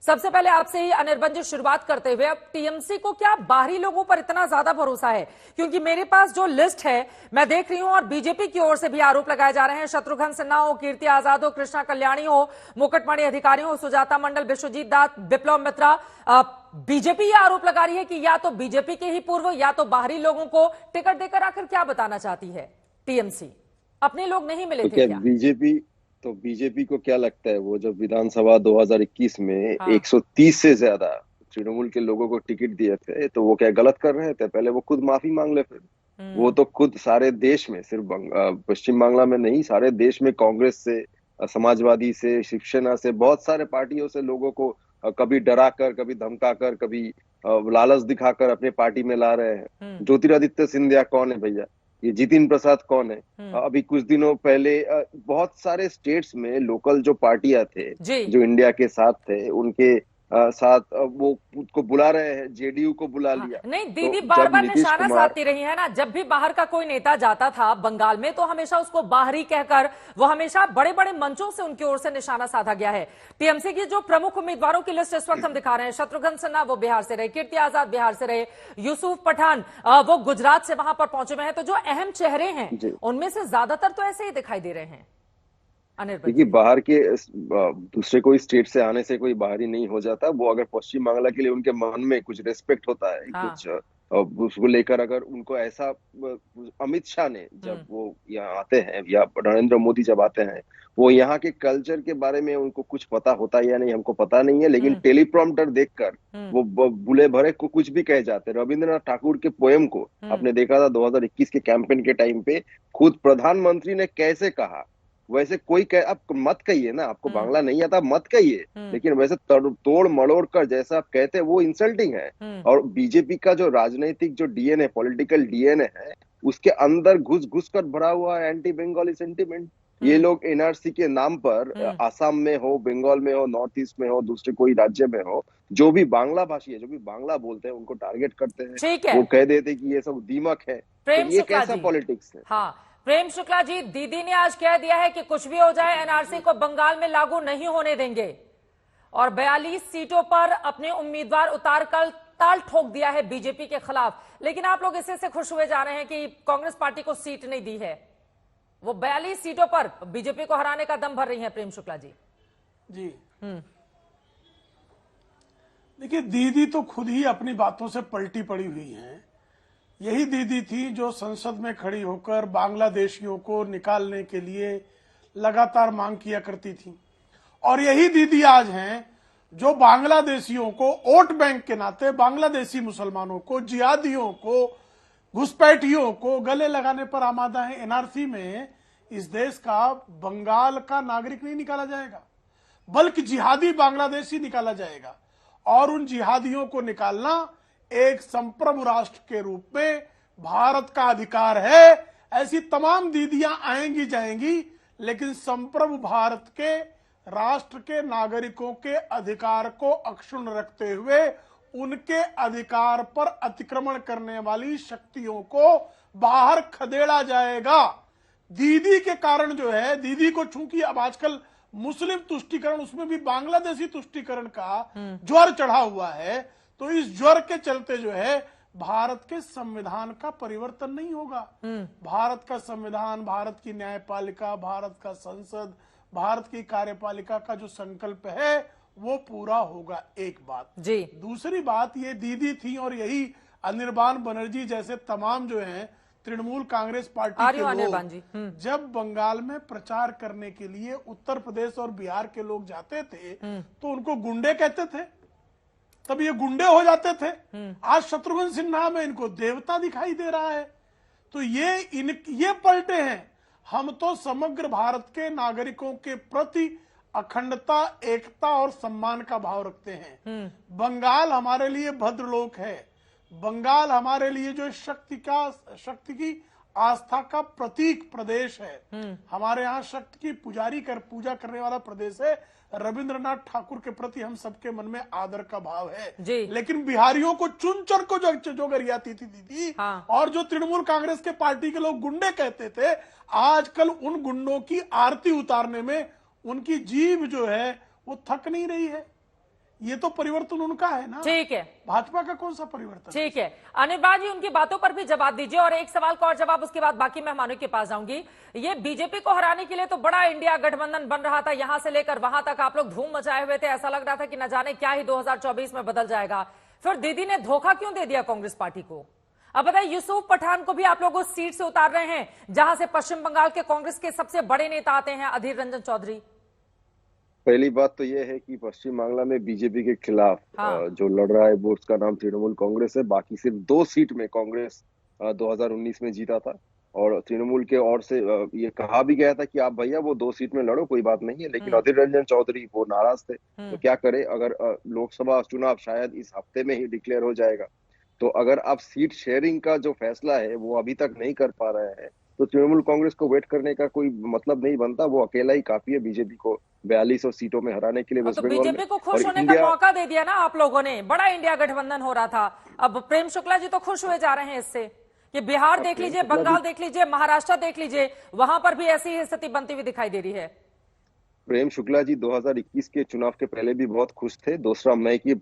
सबसे पहले आपसे ही अनिर्बन जी शुरुआत करते हुए, अब टीएमसी को क्या बाहरी लोगों पर इतना ज्यादा भरोसा है? क्योंकि मेरे पास जो लिस्ट है मैं देख रही हूं, और बीजेपी की ओर से भी आरोप लगाए जा रहे हैं, शत्रुघ्न सिन्हा हो, कीर्ति आजाद हो, कृष्णा कल्याणी हो, मुकुटमणि अधिकारी हो, सुजाता मंडल, विश्वजीत दास, विप्लव मित्रा, बीजेपी ये आरोप लगा रही है कि या तो बीजेपी के ही पूर्व या तो बाहरी लोगों को टिकट देकर आखिर क्या बताना चाहती है टीएमसी? अपने लोग नहीं मिले तो थे क्या क्या? बीजेपी को क्या लगता है, वो जब विधानसभा 2021 में हाँ। 130 से ज्यादा तृणमूल के लोगों को टिकट दिए थे, तो वो क्या गलत कर रहे थे? पहले वो खुद माफी मांग ले। फिर वो तो खुद सारे देश में, सिर्फ पश्चिम बांग्ला में नहीं, सारे देश में कांग्रेस से, समाजवादी से, शिवसेना से, बहुत सारे पार्टियों से लोगों को कभी डरा कर, कभी धमका कर, कभी लालच दिखाकर अपने पार्टी में ला रहे हैं। ज्योतिरादित्य सिंधिया कौन है भैया? ये जितिन प्रसाद कौन है? अभी कुछ दिनों पहले बहुत सारे स्टेट्स में लोकल जो पार्टियां थे, जी। जो इंडिया के साथ थे, उनके साथ वो उसको बुला रहे हैं, जेडीयू को बुला हाँ, लिया। नहीं, तो दीदी बार जब बार नीतीश निशाना कुमार, साधती रही है ना, जब भी बाहर का कोई नेता जाता था बंगाल में तो हमेशा उसको बाहरी कहकर वो हमेशा बड़े बड़े मंचों से उनकी ओर से निशाना साधा गया है। टीएमसी की जो प्रमुख उम्मीदवारों की लिस्ट इस वक्त हम दिखा रहे हैं, शत्रुघ्न सिन्हा वो बिहार से रहे, कीर्ति आजाद बिहार से रहे, यूसुफ पठान वो गुजरात से वहां पर पहुंचे हुए हैं। तो जो अहम चेहरे हैं उनमें से ज्यादातर तो ऐसे ही दिखाई दे रहे हैं। अनिर्बन देखिए, जी। बाहर के दूसरे कोई स्टेट से आने से कोई बाहरी नहीं हो जाता। वो अगर पश्चिम बांग्ला के लिए उनके मन में कुछ रेस्पेक्ट होता है, हाँ। कुछ उसको लेकर, अगर उनको ऐसा अमित शाह ने जब वो यहाँ आते हैं, या नरेंद्र मोदी जब आते हैं, वो यहाँ के कल्चर के बारे में उनको कुछ पता होता है या नहीं हमको पता नहीं है, लेकिन टेलीप्रॉम्प्टर देखकर वो बुले भरे को कुछ भी कह जाते हैं। रविंद्रनाथ ठाकुर के पोएम को आपने देखा था 2021 के कैंपेन के टाइम पे, खुद प्रधानमंत्री ने कैसे कहा। वैसे कोई आप मत कहिए ना, आपको बांग्ला नहीं आता मत कहिए, लेकिन वैसे तोड़ मड़ोड़ कर जैसा आप कहते हैं वो इंसल्टिंग है। और बीजेपी का जो राजनीतिक जो डीएनए, पॉलिटिकल डीएनए है, उसके अंदर घुस घुस कर भरा हुआ है एंटी बंगाली सेंटिमेंट। ये लोग एनआरसी के नाम पर आसाम में हो, बंगाल में हो, नॉर्थ ईस्ट में हो, दूसरे कोई राज्य में हो, जो भी बांग्ला भाषी है, जो भी बांग्ला बोलते हैं, उनको टारगेट करते हैं। ठीक है। वो कह देते हैं कि ये सब दीमक है। तो प्रेम ये शुक्ला कैसा जी। पॉलिटिक्स है? हाँ, प्रेम शुक्ला जी, दीदी ने आज कह दिया है कि कुछ भी हो जाए एनआरसी को बंगाल में लागू नहीं होने देंगे, और 42 सीटों पर अपने उम्मीदवार उतारकर ताल ठोक दिया है बीजेपी के खिलाफ। लेकिन आप लोग इससे खुश हुए जा रहे हैं कि कांग्रेस पार्टी को सीट नहीं दी है। वो 42 सीटों पर बीजेपी को हराने का दम भर रही है प्रेम शुक्ला जी। जी देखिए, दीदी तो खुद ही अपनी बातों से पलटी पड़ी हुई है। यही दीदी थी जो संसद में खड़ी होकर बांग्लादेशियों को निकालने के लिए लगातार मांग किया करती थी, और यही दीदी आज हैं जो बांग्लादेशियों को वोट बैंक के नाते, बांग्लादेशी मुसलमानों को, जिहादियों को, घुसपैठियों को गले लगाने पर आमादा है। एनआरसी में इस देश का बंगाल का नागरिक नहीं निकाला जाएगा, बल्कि जिहादी बांग्लादेशी निकाला जाएगा, और उन जिहादियों को निकालना एक संप्रभु राष्ट्र के रूप में भारत का अधिकार है। ऐसी तमाम दीदियां आएंगी जाएंगी, लेकिन संप्रभु भारत के राष्ट्र के नागरिकों के अधिकार को अक्षुण्ण रखते हुए उनके अधिकार पर अतिक्रमण करने वाली शक्तियों को बाहर खदेड़ा जाएगा। दीदी के कारण जो है, दीदी को चूंकि अब आजकल मुस्लिम तुष्टीकरण, उसमें भी बांग्लादेशी तुष्टीकरण का ज्वर चढ़ा हुआ है, तो इस ज्वर के चलते जो है भारत के संविधान का परिवर्तन नहीं होगा। भारत का संविधान, भारत की न्यायपालिका, भारत का संसद, भारत की कार्यपालिका का जो संकल्प है वो पूरा होगा। एक बात जी। दूसरी बात, ये दीदी थी और यही अनिर्बान बनर्जी जैसे तमाम जो हैं तृणमूल कांग्रेस पार्टी के लोग जब बंगाल में प्रचार करने के लिए उत्तर प्रदेश और बिहार के लोग जाते थे तो उनको गुंडे कहते थे, तब ये गुंडे हो जाते थे। आज शत्रुघ्न सिन्हा में इनको देवता दिखाई दे रहा है। तो ये पलटे हैं। हम तो समग्र भारत के नागरिकों के प्रति अखंडता, एकता और सम्मान का भाव रखते हैं। बंगाल हमारे लिए भद्रलोक है। बंगाल हमारे लिए जो शक्ति की आस्था का प्रतीक प्रदेश है। हमारे यहाँ शक्ति की पूजा करने वाला प्रदेश है। रविंद्रनाथ ठाकुर के प्रति हम सबके मन में आदर का भाव है। लेकिन बिहारियों को चुनचर को जो गरियाती थी दीदी, और जो तृणमूल कांग्रेस के पार्टी के लोग गुंडे कहते थे, आजकल उन गुंडों की आरती उतारने में उनकी जीभ जो है वो थक नहीं रही है। ये तो परिवर्तन उनका है ना, ठीक है, भाजपा का कौन सा परिवर्तन? ठीक है। अनिर्बान जी, उनकी बातों पर भी जवाब दीजिए और एक सवाल का और जवाब, उसके बाद बाकी मेहमानों के पास जाऊंगी। ये बीजेपी को हराने के लिए तो बड़ा इंडिया गठबंधन बन रहा था, यहां से लेकर वहां तक आप लोग धूम मचाए हुए थे, ऐसा लग रहा था कि न जाने क्या ही 2024 में बदल जाएगा। फिर दीदी ने धोखा क्यों दे दिया कांग्रेस पार्टी को? अब बताइए, यूसुफ पठान को भी आप लोग उस सीट से उतार रहे हैं जहां से पश्चिम बंगाल के कांग्रेस के सबसे बड़े नेता आते हैं, अधीर रंजन चौधरी। पहली बात तो ये है कि पश्चिम बांग्ला में बीजेपी के खिलाफ हाँ। जो लड़ रहा है वो उसका नाम तृणमूल कांग्रेस है। बाकी सिर्फ 2 सीट में कांग्रेस 2019 में जीता था, और तृणमूल के ओर से ये कहा भी गया था कि आप भैया वो 2 सीट में लड़ो, कोई बात नहीं है, लेकिन अधीर रंजन चौधरी वो नाराज थे। तो क्या करे, अगर लोकसभा चुनाव शायद इस हफ्ते में ही डिक्लेयर हो जाएगा, तो अगर आप सीट शेयरिंग का जो फैसला है वो अभी तक नहीं कर पा रहे हैं, तो तृणमूल कांग्रेस को वेट करने का कोई मतलब नहीं बनता। वो अकेला ही काफी है बीजेपी को 4200 सीटों में हराने के लिए अब वेस्ट तो बंगाल में। बीजेपी को और खुश होने का मौका दे दिया ना आप लोगों ने, बड़ा इंडिया गठबंधन हो रहा था। अब प्रेम शुक्ला जी तो खुश हुए जा रहे हैं इससे कि बिहार देख लीजिए, बंगाल देख लीजिए, महाराष्ट्र देख लीजिए, वहां पर भी ऐसी ही स्थिति बनती हुई दिखाई दे रही है। प्रेम शुक्ला जी 2021 के चुनाव के पहले भी बहुत खुश थे। 2 मई की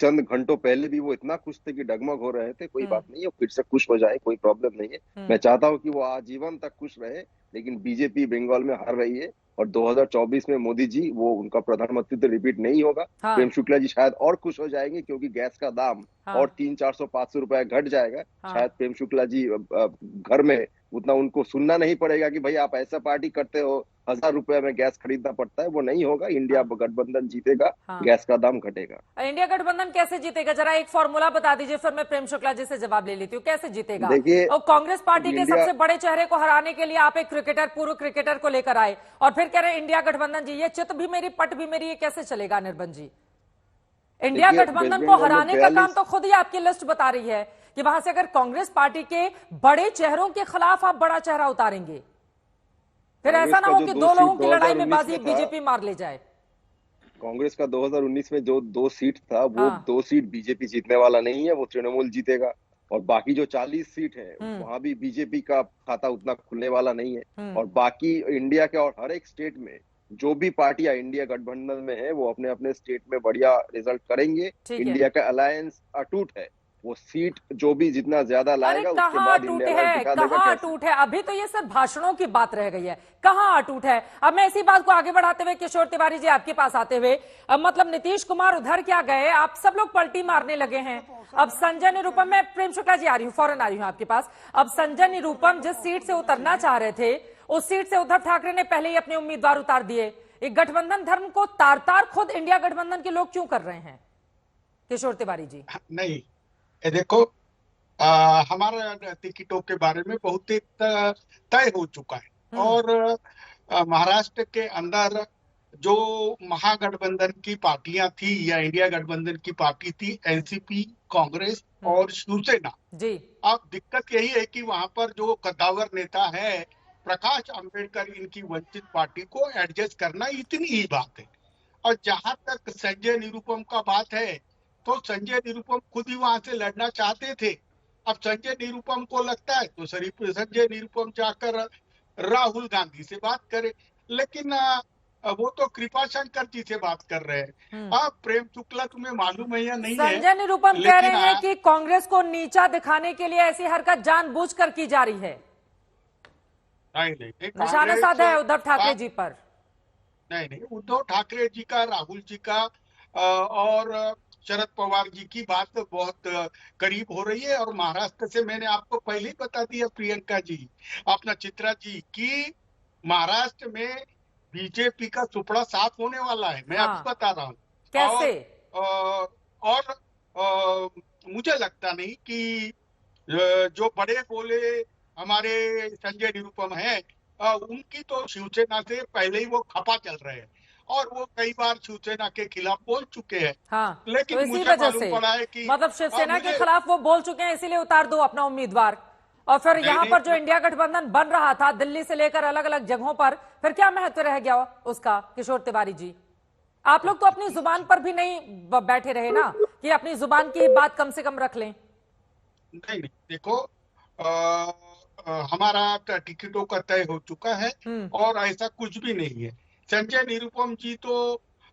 चंद घंटों पहले भी वो इतना खुश थे कि डगमग हो रहे थे। कोई बात नहीं है, फिर से खुश हो जाए, कोई प्रॉब्लम नहीं है। मैं चाहता हूं कि वो आजीवन तक खुश रहे, लेकिन बीजेपी बंगाल में हार रही है और 2024 में मोदी जी वो उनका प्रधानमंत्री तो रिपीट नहीं होगा। हाँ। प्रेम शुक्ला जी शायद और खुश हो जाएंगे क्योंकि गैस का दाम और 300-400-500 रुपए घट जाएगा। शायद प्रेम शुक्ला जी घर में उतना उनको सुनना नहीं पड़ेगा कि भाई आप ऐसा पार्टी करते हो, 1000 रुपए में गैस खरीदना पड़ता है। वो नहीं होगा, इंडिया गठबंधन जीतेगा, गैस का दाम घटेगा। इंडिया गठबंधन कैसे जीतेगा, जरा एक फॉर्मूला बता दीजिए, फिर मैं प्रेम शुक्ला जी से जवाब ले लेती हूँ। कैसे जीतेगा? देखिए, और कांग्रेस पार्टी के सबसे बड़े चेहरे को हराने के लिए आप एक क्रिकेटर, पूर्व क्रिकेटर को लेकर आए और फिर कह रहे इंडिया गठबंधन जी, ये चित भी मेरी पट भी मेरी, ये कैसे चलेगा निर्बन जी? इंडिया गठबंधन को हराने का काम तो खुद ही आपकी लिस्ट बता रही है कि वहां से अगर कांग्रेस पार्टी के बड़े चेहरों के खिलाफ आप बड़ा चेहरा उतारेंगे, फिर ऐसा ना हो कि 2 लोगों की लड़ाई में बाजी बीजेपी मार ले जाए। कांग्रेस का 2019 में जो 2 सीट था वो 2 सीट बीजेपी जीतने वाला नहीं है, वो तृणमूल जीतेगा। और बाकी जो 40 सीट है वहां भी बीजेपी का खाता उतना खुलने वाला नहीं है। और बाकी इंडिया के और हर एक स्टेट में जो भी पार्टियां इंडिया गठबंधन में है वो अपने अपने स्टेट में बढ़िया रिजल्ट करेंगे। इंडिया का अलायंस अटूट है, वो सीट जो भी जितना ज्यादा लाएगा उसके बाद इंडिया दिखा देगा। कहाँ अटूट है? अभी तो ये सब भाषणों की बात रह गई है, कहाँ अटूट है? अब मैं इसी बात को आगे बढ़ाते हुए किशोर तिवारी जी आपके पास आते हुए, मतलब नीतीश कुमार उधर क्या गए, आप सब लोग पलटी मारने लगे हैं। अब संजय निरुपम, मैं प्रेम शुक्ला जी आ रही हूँ, फौरन आ रही हूँ आपके पास। अब संजय निरुपम जिस सीट से उतरना चाह रहे थे, उस सीट से उद्धव ठाकरे ने पहले ही अपने उम्मीदवार उतार दिए। एक गठबंधन धर्म को तार तार खुद इंडिया गठबंधन के लोग क्यों कर रहे हैं, किशोर तिवारी जी? नहीं, ये देखो, हमारा टिकटों के बारे में बहुत तय हो चुका है। और महाराष्ट्र के अंदर जो महागठबंधन की पार्टियां थी या इंडिया गठबंधन की पार्टी थी, एनसीपी, कांग्रेस और शिवसेना जी। अब दिक्कत यही है कि वहां पर जो कद्दावर नेता है प्रकाश अंबेडकर, इनकी वंचित पार्टी को एडजस्ट करना इतनी ही बात है। और जहां तक संजय निरुपम का बात है, तो संजय निरुपम खुद ही वहां से लड़ना चाहते थे। अब संजय निरुपम को लगता है तो संजय निरुपम जाकर राहुल गांधी से बात करे, लेकिन वो तो कृपा शंकर जी से बात कर रहे हैं। अब प्रेम शुक्ला तुम्हें मालूम है या नहीं है, संजय निरुपम कह रहे हैं कि कांग्रेस को नीचा दिखाने के लिए ऐसी हरकत जानबूझकर की जा रही है। नहीं, निशाना साधा है उद्धव ठाकरे जी पर। नहीं, उद्धव ठाकरे जी का, राहुल जी का और शरद पवार जी की बात बहुत करीब हो रही है। और महाराष्ट्र से मैंने आपको पहले ही बता दिया, प्रियंका जी, अपना चित्रा जी, की महाराष्ट्र में बीजेपी का सुपड़ा साफ होने वाला है। मैं आपको बता रहा हूँ कैसे। और मुझे लगता नहीं कि जो बड़े बोले हमारे संजय निरुपम है, उनकी तो शिवसेना से पहले ही वो खपा चल रहे हैं और वो कई बार शिवसेना के खिलाफ बोल चुके हैं। हाँ, लेकिन तो इसी मुझे मालूम पड़ा है कि मतलब शिवसेना के खिलाफ वो बोल चुके हैं, इसीलिए उतार दो अपना उम्मीदवार। और फिर यहाँ पर जो इंडिया गठबंधन बन रहा था दिल्ली से लेकर अलग अलग जगहों पर, फिर क्या महत्व रह गया उसका, किशोर तिवारी जी? आप लोग तो अपनी जुबान पर भी नहीं बैठे रहे ना कि अपनी जुबान की बात कम से कम रख लें। नहीं, देखो, हमारा टिकटों का तय हो चुका है और ऐसा कुछ भी नहीं है। संजय निरुपम जी तो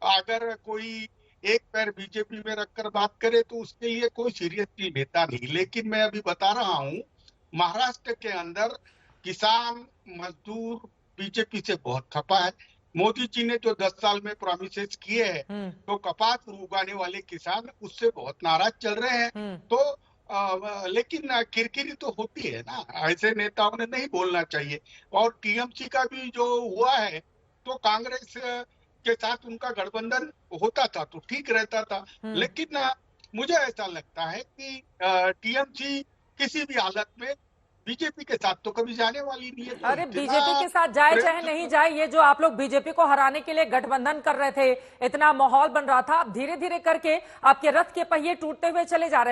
अगर कोई एक पैर बीजेपी में रखकर बात करे तो उसके लिए कोई सीरियसली लेता नहीं। लेकिन मैं अभी बता रहा हूँ, महाराष्ट्र के अंदर किसान मजदूर बीजेपी से बहुत खपा है। मोदी जी ने जो 10 साल में प्रॉमिसेस किए हैं, तो कपास उगाने वाले किसान उससे बहुत नाराज चल रहे हैं। तो लेकिन किरकिरी तो होती है ना, ऐसे नेताओं ने नहीं बोलना चाहिए। और टीएमसी का भी जो हुआ है, तो कांग्रेस के साथ उनका गठबंधन होता था तो ठीक रहता था। लेकिन मुझे ऐसा लगता है कि टीएमसी किसी भी हालत में बीजेपी के साथ तो कभी जाने वाली नहीं है। तो अरे बीजेपी के साथ जाए चाहे नहीं जाए, ये जो आप लोग बीजेपी को हराने के लिए गठबंधन कर रहे थे, इतना माहौल बन रहा था, अब धीरे धीरे करके आपके रथ के पहिए टूटते हुए चले जा रहे हैं।